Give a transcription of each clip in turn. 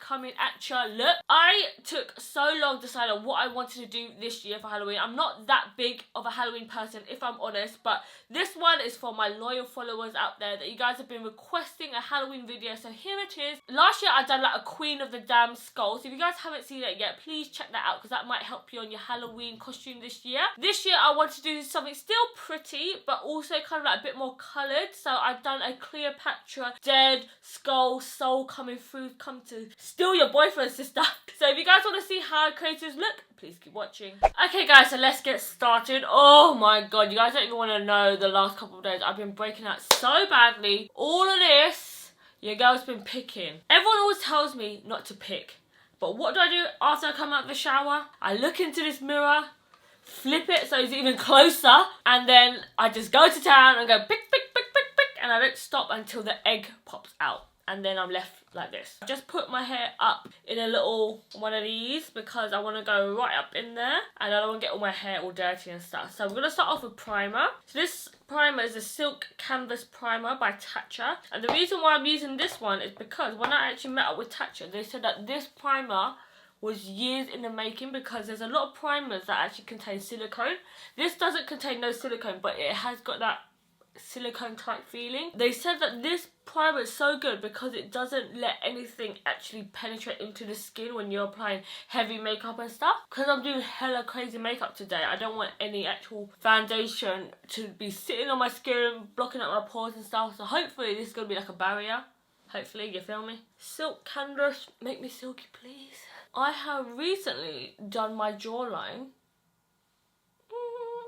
coming at ya look. I took so long to decide on what I wanted to do this year for Halloween. I'm not that big of a Halloween person, if I'm honest, but this one is for my loyal followers out there that you guys have been requesting a Halloween video, so here it is. Last year I done like a Queen of the Damn Skull, so if you guys haven't seen it yet, please check that out because that might help you on your Halloween costume this year. This year I want to do something still pretty, but also kind of like a bit more coloured, so I've done a Cleopatra dead skull soul coming through, come to steal your boyfriend, sister. So if you guys want to see how creators look, please keep watching. Okay guys, so let's get started. Oh my god, you guys don't even want to know the last couple of days I've been breaking out so badly. All of this, your girl's been picking. Everyone always tells me not to pick, but what do I do after I come out of the shower? I look into this mirror, flip it so it's even closer, and then I just go to town and go pick, pick, pick, pick, pick, and I don't stop until the egg pops out. And then I'm left like this. I just put my hair up in a little one of these because I want to go right up in there and I don't want to get all my hair all dirty and stuff. So I'm going to start off with primer. So this primer is a Silk Canvas Primer by Tatcha. And the reason why I'm using this one is because when I actually met up with Tatcha, they said that this primer was years in the making because there's a lot of primers that actually contain silicone. This doesn't contain no silicone, but it has got that silicone type feeling. They said that this primer is so good because it doesn't let anything actually penetrate into the skin when you're applying heavy makeup and stuff. Because I'm doing hella crazy makeup today, I don't want any actual foundation to be sitting on my skin, blocking out my pores and stuff. So hopefully this is going to be like a barrier. Hopefully, you feel me? Silk Canvas, make me silky please. I have recently done my jawline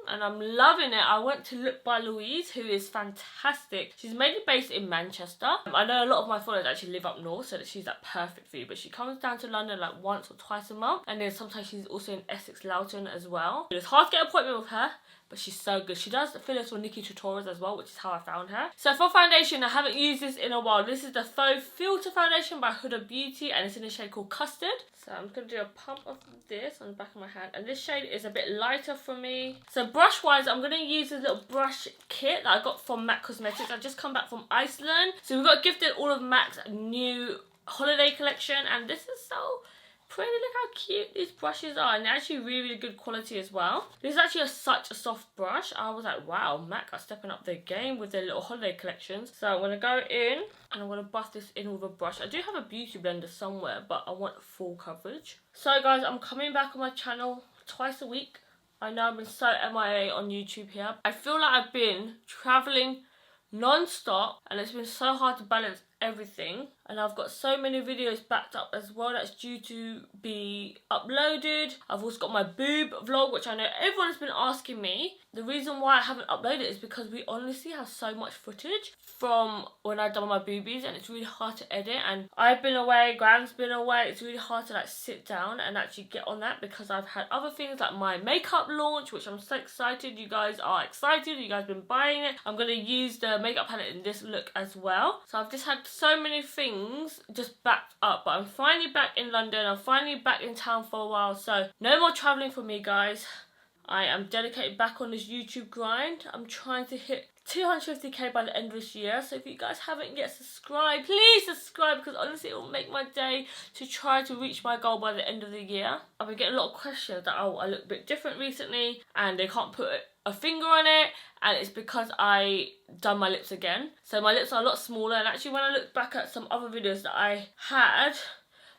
and I'm loving it. I went to Look by Louise, who is fantastic. She's mainly based in Manchester. I know a lot of my followers actually live up north, so that she's like perfect for you, but she comes down to London like once or twice a month, and then sometimes she's also in Essex, Loughton as well. It's hard to get an appointment with her, but she's so good. She does fillers for Nikki tutorials as well, which is how I found her. So for foundation, I haven't used this in a while. This is the Faux Filter Foundation by Huda Beauty, and it's in a shade called Custard. So I'm just going to do a pump of this on the back of my hand, and this shade is a bit lighter for me. So brush wise, I'm going to use this little brush kit that I got from MAC Cosmetics. I've just come back from Iceland, so we got gifted all of MAC's new holiday collection, and this is so pretty. Look how cute these brushes are, and they're actually really, really good quality as well. This is actually such a soft brush. I was like, wow, MAC are stepping up their game with their little holiday collections. So I'm going to go in and I'm going to buff this in with a brush. I do have a beauty blender somewhere, but I want full coverage. So guys, I'm coming back on my channel twice a week. I know I've been so MIA on YouTube here. I feel like I've been travelling non-stop and it's been so hard to balance everything, and I've got so many videos backed up as well that's due to be uploaded. I've also got my boob vlog, which I know everyone's been asking me. The reason why I haven't uploaded it is because we honestly have so much footage from when I've done my boobies, and it's really hard to edit, and I've been away, Gram's been away. It's really hard to like sit down and actually get on that because I've had other things like my makeup launch, which I'm so excited. You guys are excited, you guys been buying it. I'm going to use the makeup palette in this look as well. So I've just had so many things just backed up, but I'm finally back in London. I'm finally back in town for a while, so no more travelling for me, guys. I am dedicated back on this YouTube grind. I'm trying to hit 250k by the end of this year, so if you guys haven't yet subscribed, please subscribe, because honestly it will make my day to try to reach my goal by the end of the year. I've been getting a lot of questions that I look a bit different recently and they can't put a finger on it, and it's because I done my lips again. So my lips are a lot smaller, and actually when I look back at some other videos that I had,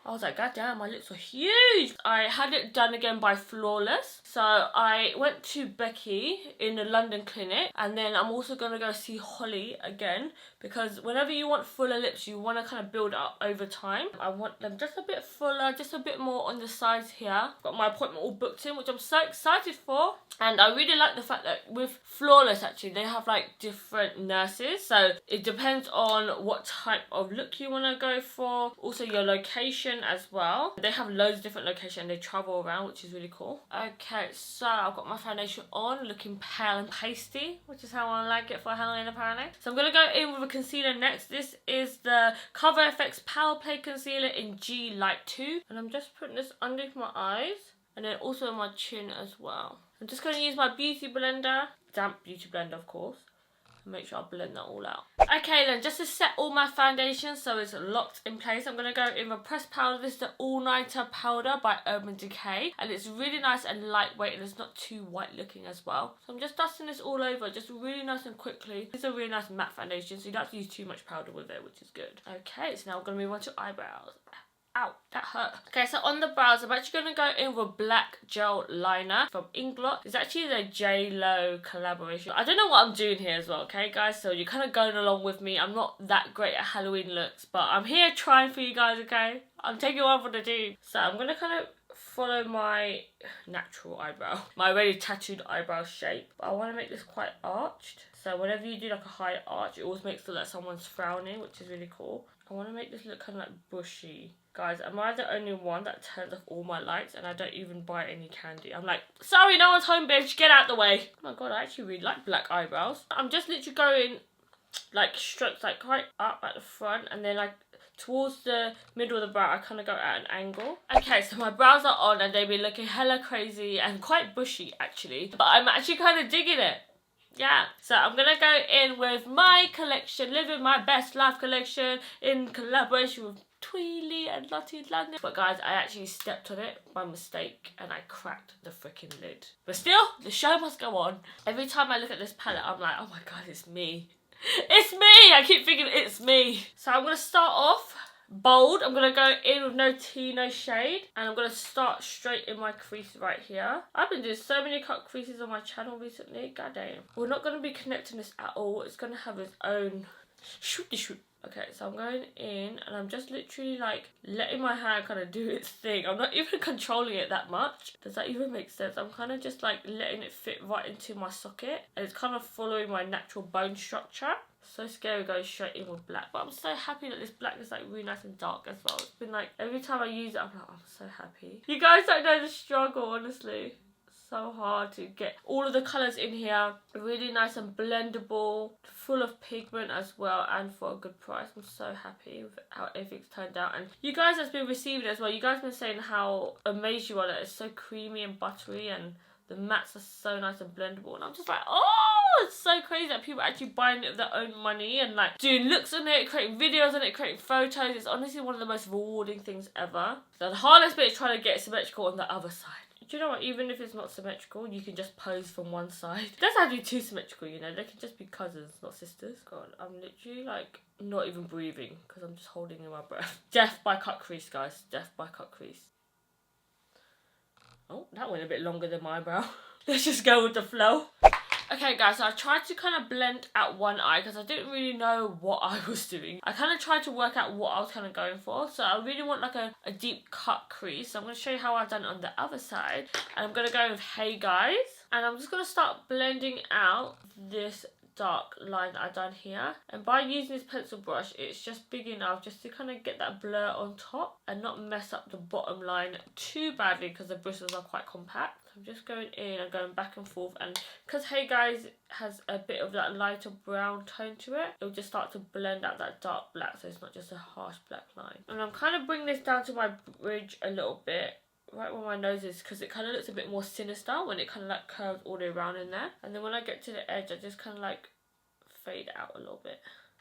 I was like, god damn, my lips are huge. I had it done again by Flawless. So I went to Becky in the London clinic, and then I'm also going to go see Holly again, because whenever you want fuller lips, you want to kind of build up over time. I want them just a bit fuller, just a bit more on the sides here. Got my appointment all booked in, which I'm so excited for. And I really like the fact that with Flawless, actually, they have like different nurses. So it depends on what type of look you want to go for. Also your location as well. They have loads of different locations and they travel around, which is really cool. Okay, so I've got my foundation on, looking pale and pasty, which is how I like it for Halloween apparently. So I'm going to go in with a concealer next. This is the Cover FX Power Play Concealer in G Light 2. And I'm just putting this underneath my eyes and then also my chin as well. I'm just going to use my beauty blender, damp beauty blender of course. Make sure I blend that all out. Okay then, just to set all my foundation so it's locked in place, I'm going to go in with pressed powder. This is the All Nighter powder by Urban Decay, and it's really nice and lightweight, and it's not too white looking as well. So I'm just dusting this all over, just really nice and quickly. This is a really nice matte foundation, so you don't have to use too much powder with it, which is good. Okay, so now we're going to move on to eyebrows. Ow, that hurt. Okay, so on the brows, I'm actually going to go in with black gel liner from Inglot. It's actually the J-Lo collaboration. I don't know what I'm doing here as well, okay, guys? So you're kind of going along with me. I'm not that great at Halloween looks, but I'm here trying for you guys, okay? I'm taking one for the team. So I'm going to kind of follow my natural eyebrow, my already tattooed eyebrow shape. But I want to make this quite arched. So whenever you do like a high arch, it always makes it look like someone's frowning, which is really cool. I want to make this look kind of like bushy. Guys, am I the only one that turns off all my lights and I don't even buy any candy? I'm like, sorry, no one's home, bitch, get out the way. Oh my god, I actually really like black eyebrows. I'm just literally going like strokes like quite up at the front, and then like towards the middle of the brow I kind of go at an angle. Okay, so my brows are on and they've been looking hella crazy and quite bushy actually, but I'm actually kind of digging it. Yeah, so I'm gonna go in with my collection, Living My Best Life collection, in collaboration with Thuyl and Lottie London. But guys, I actually stepped on it by mistake and I cracked the freaking lid. But still, the show must go on. Every time I look at this palette, I'm like, oh my god, it's me. It's me! I keep thinking it's me. So I'm gonna start off bold. I'm going to go in with no tea, no shade. And I'm going to start straight in my crease right here. I've been doing so many cut creases on my channel recently. God damn. We're not going to be connecting this at all. It's going to have its own shoot. Okay, so I'm going in and I'm just literally like letting my hand kind of do its thing. I'm not even controlling it that much. Does that even make sense? I'm kind of just like letting it fit right into my socket. And it's kind of following my natural bone structure. So scary going straight in with black, but I'm so happy that this black is like really nice and dark as well. It's been like every time I use it I'm like, I'm so happy. You guys don't know the struggle, honestly. So hard to get all of the colours in here, really nice and blendable, full of pigment as well, and for a good price. I'm so happy with how everything's turned out, and you guys have been receiving it as well. You guys have been saying how amazed you are that it's so creamy and buttery, and the mattes are so nice and blendable, and I'm just like, oh, it's so crazy that people are actually buying it with their own money and like doing looks on it, creating videos on it, creating photos. It's honestly one of the most rewarding things ever. So the hardest bit is trying to get it symmetrical on the other side. Do you know what, even if it's not symmetrical, you can just pose from one side. It doesn't have to be too symmetrical, you know, they can just be cousins, not sisters. God, I'm literally like not even breathing because I'm just holding in my breath. Death by cut crease, guys, death by cut crease. Oh, that went a bit longer than my eyebrow. Let's just go with the flow. Okay guys, so I tried to kind of blend out one eye because I didn't really know what I was doing. I kind of tried to work out what I was kind of going for. So I really want like a deep cut crease. So I'm going to show you how I've done it on the other side. And I'm going to go with Hey Guys. And I'm just going to start blending out this dark line that I've done here, and by using this pencil brush it's just big enough just to kind of get that blur on top and not mess up the bottom line too badly because the bristles are quite compact. I'm just going in and going back and forth, and because Hey Guys has a bit of that lighter brown tone to it, it'll just start to blend out that dark black so it's not just a harsh black line. And I'm kind of bringing this down to my bridge a little bit, right where my nose is, because it kind of looks a bit more sinister when it kind of like curves all the way around in there. And then when I get to the edge I just kind of like fade out a little bit.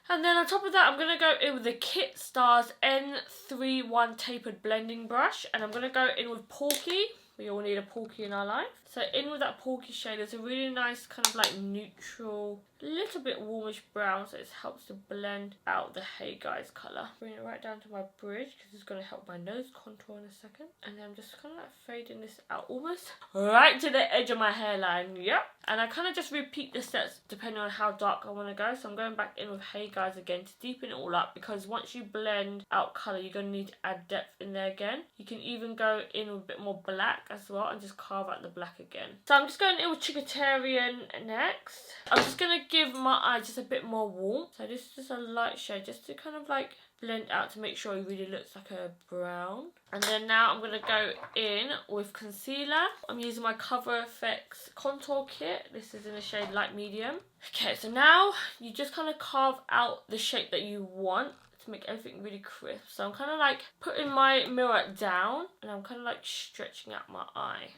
And then on top of that I'm going to go in with the Kit Stars N31 Tapered Blending Brush, and I'm going to go in with Porky. We all need a Porky in our life. So in with that Porky shade, it's a really nice kind of like neutral, little bit warmish brown, so it helps to blend out the Hey Guys colour. Bring it right down to my bridge because it's going to help my nose contour in a second. And then I'm just kind of like fading this out almost right to the edge of my hairline. Yep. And I kind of just repeat the steps depending on how dark I want to go. So I'm going back in with Hey Guys again to deepen it all up, because once you blend out colour you're going to need to add depth in there again. You can even go in with a bit more black as well and just carve out the black again. So I'm just going in with Chickatarian next. I'm just going to give my eye just a bit more warmth. So this is just a light shade just to kind of like blend out to make sure it really looks like a brown. And then now I'm going to go in with concealer. I'm using my Cover FX contour kit. This is in the shade light medium. Okay, so now you just kind of carve out the shape that you want to make everything really crisp. So I'm kind of like putting my mirror down and I'm kind of like stretching out my eye.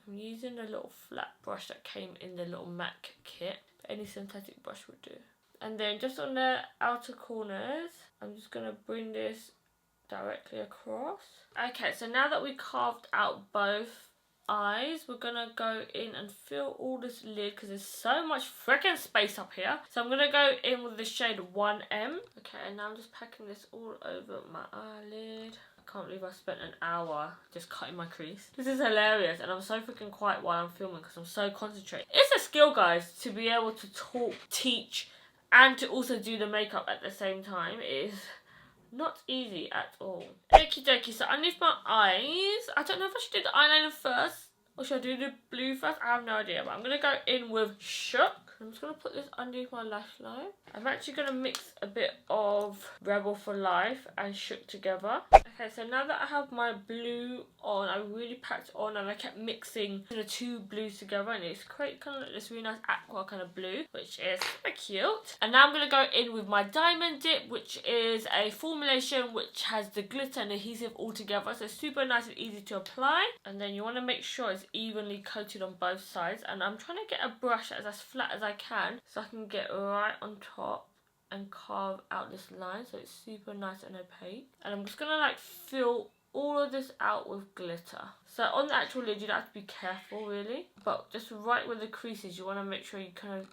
I'm using a little flat brush that came in the little MAC kit. Any synthetic brush would do. And then just on the outer corners, I'm just going to bring this directly across. Okay, so now that we carved out both eyes, we're going to go in and fill all this lid because there's so much freaking space up here. So I'm going to go in with the shade 1M. Okay, and now I'm just packing this all over my eyelid. I can't believe I spent an hour just cutting my crease. This is hilarious, and I'm so freaking quiet while I'm filming because I'm so concentrated. It's a skill, guys, to be able to talk, teach, and to also do the makeup at the same time. It is not easy at all. Okie dokie, so underneath my eyes, I don't know if I should do the eyeliner first or should I do the blue first? I have no idea, but I'm going to go in with Shook. I'm just going to put this underneath my lash line. I'm actually going to mix a bit of Rebel for Life and Shook together. Okay, so now that I have my blue on, I really packed on and I kept mixing the two blues together, and it's created kind of like this really nice aqua kind of blue, which is super cute. And now I'm going to go in with my Diamond Dip, which is a formulation which has the glitter and adhesive all together, so it's super nice and easy to apply. And then you want to make sure it's evenly coated on both sides, and I'm trying to get a brush that's as flat as I can so I can get right on top and carve out this line so it's super nice and opaque. And I'm just gonna like fill all of this out with glitter. So on the actual lid you don't have to be careful really, but just right where the crease is you want to make sure you kind of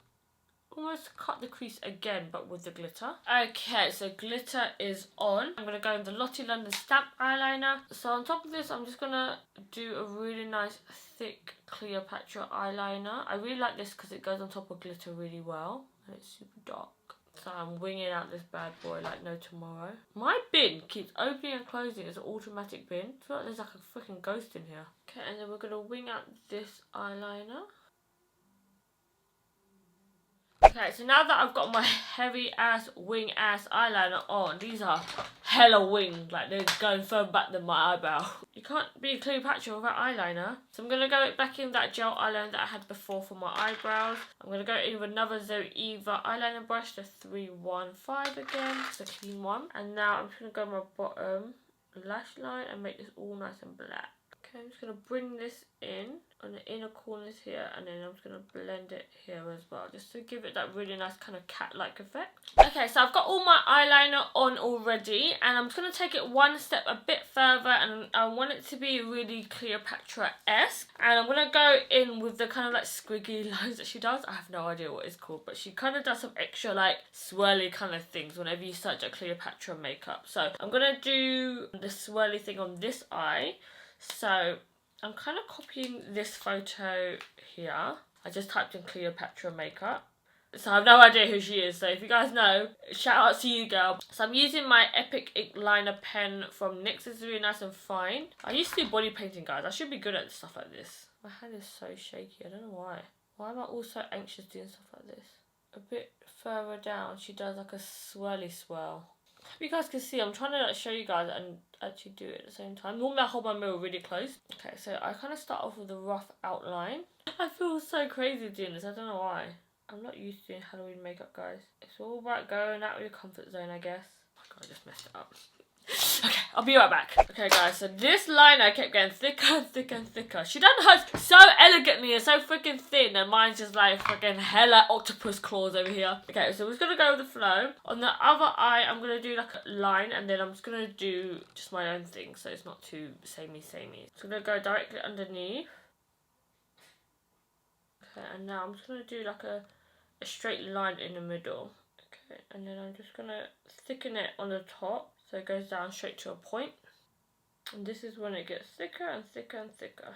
almost cut the crease again but with the glitter. Okay, so glitter is on. I'm going to go in the Lottie London Stamp eyeliner. So on top of this I'm just going to do a really nice thick Cleopatra eyeliner. I really like this because it goes on top of glitter really well and it's super dark. So I'm winging out this bad boy like no tomorrow. My bin keeps opening and closing. It's an automatic bin. I feel like there's like a freaking ghost in here. Okay, and then we're going to wing out this eyeliner. Okay, so now that I've got my heavy ass wing ass eyeliner on, these are hella winged, like they're going further back than my eyebrow. You can't be Cleopatra without eyeliner. So I'm going to go back in that gel eyeliner that I had before for my eyebrows. I'm going to go in with another Zoeva eyeliner brush, the 315 again, it's a clean one. And now I'm just going to go my bottom lash line and make this all nice and black. Okay, I'm just going to bring this in on the inner corners here, and then I'm just going to blend it here as well, just to give it that really nice kind of cat-like effect. Okay, so I've got all my eyeliner on already, and I'm just going to take it one step a bit further, and I want it to be really Cleopatra-esque. And I'm going to go in with the kind of like squiggly lines that she does. I have no idea what it's called, but she kind of does some extra like swirly kind of things whenever you search at Cleopatra makeup. So I'm going to do the swirly thing on this eye. So I'm kind of copying this photo here. I just typed in Cleopatra makeup. So I have no idea who she is. So if you guys know, shout out to you, girl. So I'm using my Epic Ink Liner pen from NYX. It's really nice and fine. I used to do body painting, guys. I should be good at stuff like this. My hand is so shaky. I don't know why. Why am I all so anxious doing stuff like this? A bit further down, she does like a swirly swirl. Hope you guys can see, I'm trying to like show you guys and actually do it at the same time. Normally I hold my mirror really close. Okay, so I kind of start off with a rough outline. I feel so crazy doing this, I don't know why. I'm not used to doing Halloween makeup, guys. It's all about going out of your comfort zone, I guess. Oh my god, I just messed it up. Okay, I'll be right back. Okay guys, so this liner kept getting thicker and thicker and thicker. She done hers so elegantly and so freaking thin, and mine's just like freaking hella octopus claws over here. Okay, so we're just gonna go with the flow. On the other eye, I'm gonna do like a line, and then I'm just gonna do just my own thing, so it's not too samey. So I'm gonna go directly underneath. Okay, and now I'm just gonna do like a straight line in the middle. Okay, and then I'm just gonna thicken it on the top. So it goes down straight to a point. And this is when it gets thicker and thicker and thicker.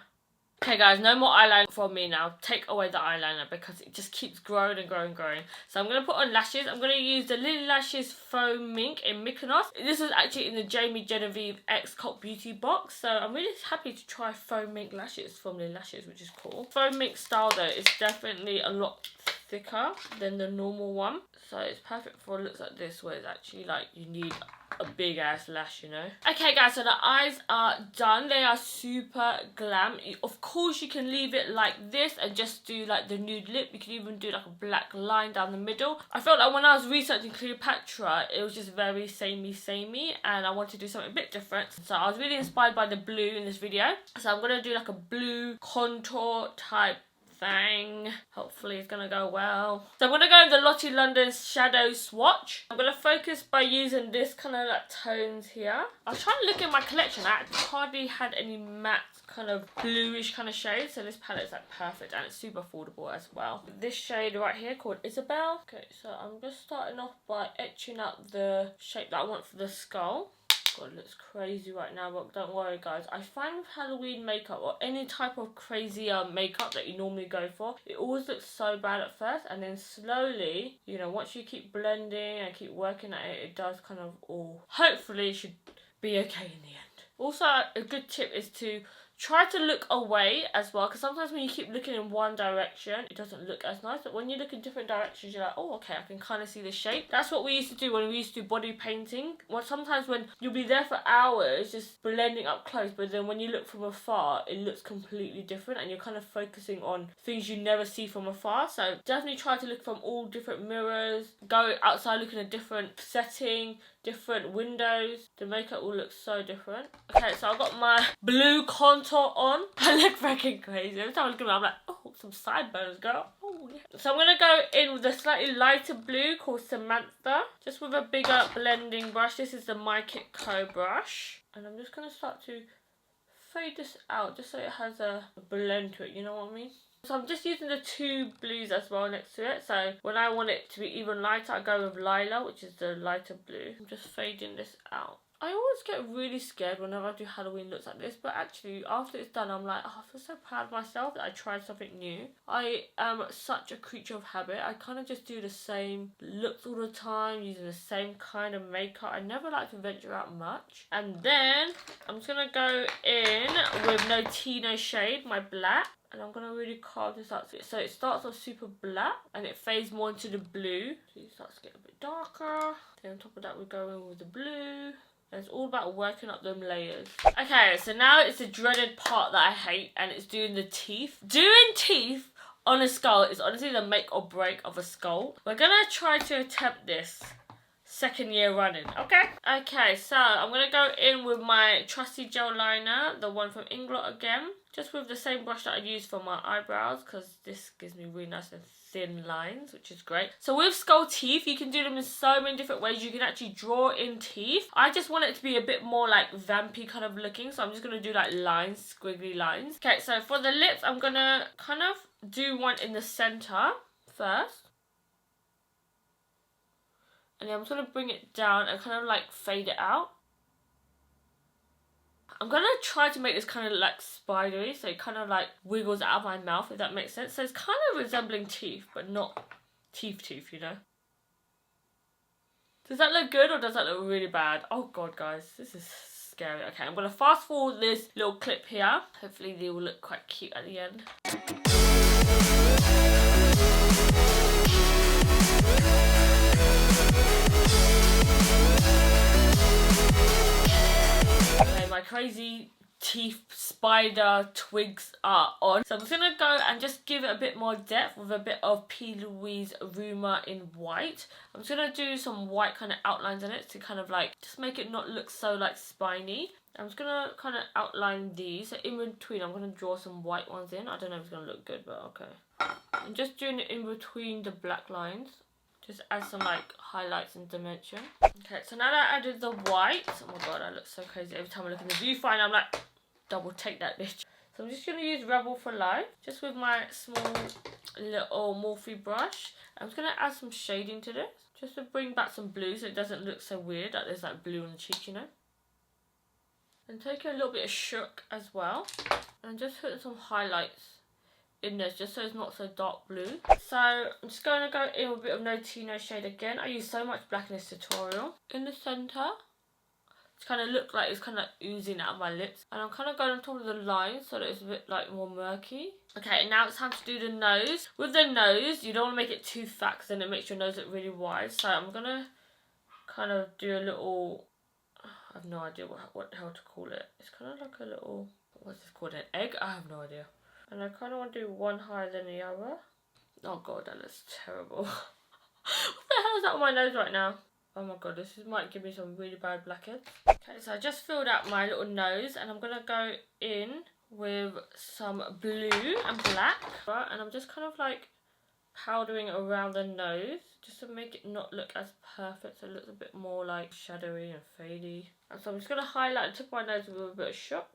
Okay guys, no more eyeliner from me now. Take away the eyeliner because it just keeps growing and growing and growing. So I'm going to put on lashes. I'm going to use the Lily Lashes Faux Mink in Mykonos. This was actually in the Jamie Genevieve X Cult Beauty box. So I'm really happy to try Faux Mink lashes from Lily Lashes, which is cool. Faux Mink style though is definitely a lot thicker than the normal one. So it's perfect for looks like this where it's actually like you need a big ass lash, you know. Okay guys, so the eyes are done. They are super glam. Of course you can leave it like this and just do like the nude lip. You can even do like a black line down the middle. I felt like when I was researching Cleopatra, it was just very samey, and I wanted to do something a bit different. So I was really inspired by the blue in this video. So I'm gonna do like a blue contour type thing. Hopefully it's gonna go well. So I'm gonna go with the Lottie London Shadow Swatch. I'm gonna focus by using this kind of like tones here. I was trying to look in my collection. I hardly had any matte kind of bluish kind of shades, so this palette's like perfect and it's super affordable as well. This shade right here called Isabel. Okay, so I'm just starting off by etching out the shape that I want for the skull. God, it looks crazy right now, but don't worry guys. I find with Halloween makeup or any type of crazy makeup that you normally go for, it always looks so bad at first, and then slowly, you know, once you keep blending and keep working at it, it does kind of all, hopefully it should be okay in the end. Also, a good tip is to try to look away as well, because sometimes when you keep looking in one direction, it doesn't look as nice. But when you look in different directions, you're like, oh, okay, I can kind of see the shape. That's what we used to do when we used to do body painting. Well, sometimes when you'll be there for hours just blending up close, but then when you look from afar, it looks completely different, and you're kind of focusing on things you never see from afar. So definitely try to look from all different mirrors, go outside, look in a different setting, different windows. The makeup will look so different. Okay, so I've got my blue contour on. I look freaking crazy. Every time I look at me, I'm like, oh, some sideburns, girl. Oh, yeah. So I'm going to go in with a slightly lighter blue called Samantha. Just with a bigger blending brush. This is the Mykonos brush. And I'm just going to start to fade this out just so it has a blend to it, you know what I mean? So I'm just using the two blues as well next to it. So when I want it to be even lighter, I go with Lila, which is the lighter blue. I'm just fading this out. I always get really scared whenever I do Halloween looks like this, but actually after it's done, I'm like, oh, I feel so proud of myself that I tried something new. I am such a creature of habit. I kind of just do the same looks all the time, using the same kind of makeup. I never like to venture out much. And then I'm just going to go in with No Tea No Shade, my black. And I'm going to really carve this out. So it starts off super black and it fades more into the blue. So it starts to get a bit darker. Then on top of that, we go in with the blue. And it's all about working up them layers. Okay, so now it's the dreaded part that I hate, and it's doing the teeth. Doing teeth on a skull is honestly the make or break of a skull. We're going to try to attempt this. Second year running, okay? Okay, so I'm going to go in with my trusty gel liner, the one from Inglot again. Just with the same brush that I use for my eyebrows, because this gives me really nice and thin lines, which is great. So with skull teeth, you can do them in so many different ways. You can actually draw in teeth. I just want it to be a bit more like vampy kind of looking, so I'm just going to do like lines, squiggly lines. Okay, so for the lips, I'm going to kind of do one in the centre first. And then I'm just going to bring it down and kind of like fade it out. I'm going to try to make this kind of like spidery, so it kind of like wiggles out of my mouth, if that makes sense. So it's kind of resembling teeth, but not teeth, you know. Does that look good or does that look really bad? Oh god, guys, this is scary. Okay, I'm going to fast forward this little clip here. Hopefully they will look quite cute at the end. Okay, my crazy teeth spider twigs are on. So I'm just going to go and just give it a bit more depth with a bit of P. Louise Rumor in white. I'm just going to do some white kind of outlines in it to kind of like just make it not look so like spiny. I'm just going to kind of outline these. So in between, I'm going to draw some white ones in. I don't know if it's going to look good, but okay. I'm just doing it in between the black lines. Just add some like highlights and dimension. Okay, so now that I added the white, oh my god, I look so crazy every time I look in the viewfinder. I'm like, double take that bitch. So I'm just going to use Rebel for Life, just with my small little Morphe brush. I'm just going to add some shading to this, just to bring back some blue so it doesn't look so weird that there's like blue on the cheek, you know. And take a little bit of Shook as well, and just put some highlights in this just so it's not so dark blue. So I'm just going to go in with a bit of No Tea No Shade again. I use so much black in this tutorial. In the centre, it's kind of look like it's kind of oozing out of my lips, and I'm kind of going on top of the line so that it's a bit like more murky. Okay, and now it's time to do the nose. With the nose, you don't want to make it too fat because then it makes your nose look really wide. So I'm going to kind of do a little, I have no idea what the hell to call it. It's kind of like a little, what's this called, an egg? I have no idea. And I kind of want to do one higher than the other. Oh god, that looks terrible. What the hell is that on my nose right now? Oh my god, this might give me some really bad blackheads. Okay, so I just filled out my little nose, and I'm going to go in with some blue and black. Right, and I'm just kind of like powdering around the nose just to make it not look as perfect, so it looks a bit more like shadowy and fadey. And so I'm just going to highlight the tip of my nose with a bit of shock.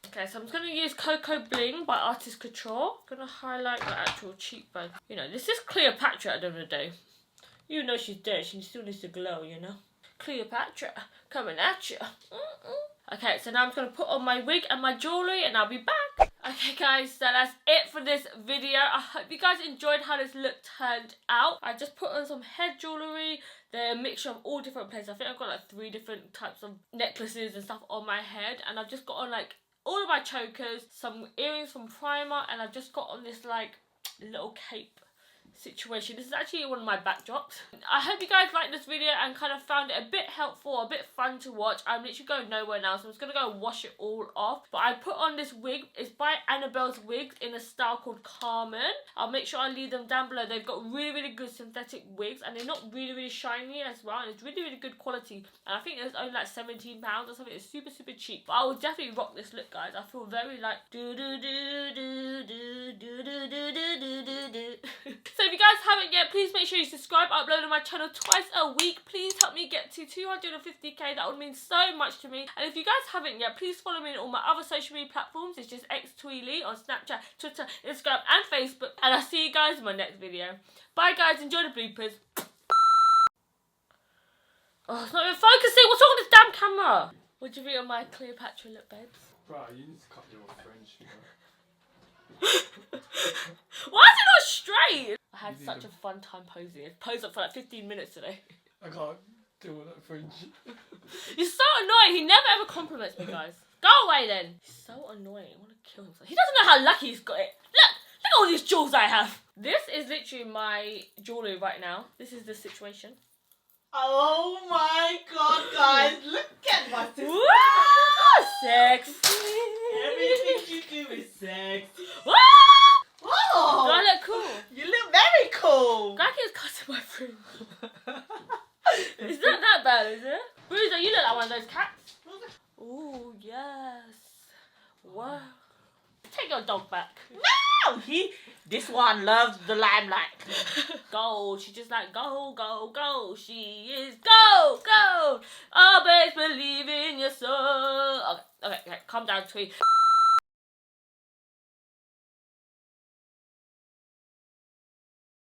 Okay, so I'm just going to use Coco Bling by Artist Couture. I'm going to highlight the actual cheekbone. You know, this is Cleopatra at the end of the day. You know she's dead, she still needs to glow, you know. Cleopatra, coming at you. Okay, so now I'm just going to put on my wig and my jewellery and I'll be back. Okay guys, so that's it for this video. I hope you guys enjoyed how this look turned out. I just put on some head jewellery. They're a mixture of all different places. I think I've got like 3 different types of necklaces and stuff on my head. And I've just got on like all of my chokers, some earrings from Primer, and I've just got on this like little cape situation. This is actually one of my backdrops. I hope you guys liked this video and kind of found it a bit helpful, a bit fun to watch. I'm literally going nowhere now, so I'm just going to go and wash it all off. But I put on this wig. It's by Annabelle's Wigs in a style called Carmen. I'll make sure I leave them down below. They've got really, really good synthetic wigs and they're not really, really shiny as well. And it's really, really good quality. And I think it's only like £17 or something. It's super, super cheap. But I will definitely rock this look, guys. I feel very like So if you guys haven't yet, please make sure you subscribe. I upload on my channel twice a week. Please help me get to 250k. That would mean so much to me. And if you guys haven't yet, please follow me on all my other social media platforms. It's just xThuyLe on Snapchat, Twitter, Instagram and Facebook. And I'll see you guys in my next video. Bye guys, enjoy the bloopers. Oh, it's not even focusing. What's wrong with this damn camera? What do you think of my Cleopatra look, babes? Bro, you need to cut your French, you know. Why is it not straight? I had such a fun time posing. I posed up for like 15 minutes today. I can't deal with that French. You're so annoying. He never ever compliments me, guys. Go away then. He's so annoying. I want to kill himself. He doesn't know how lucky he's got it. Look at all these jewels I have. This is literally my jewellery right now. This is the situation. Oh my god, guys. Look at my sister. Woo! Sexy. Everything you do is sexy. Woo! Oh, Do I look cool? you look very cool. Guy keeps cutting my fringe. It's not that bad, is it? Bruiser, you look like one of those cats. Ooh, yes. Wow. Take your dog back. No, this one loves the limelight. Gold. She just like go, go, go. She is go, go. Always believe in your soul. Okay, calm down, Thuyl.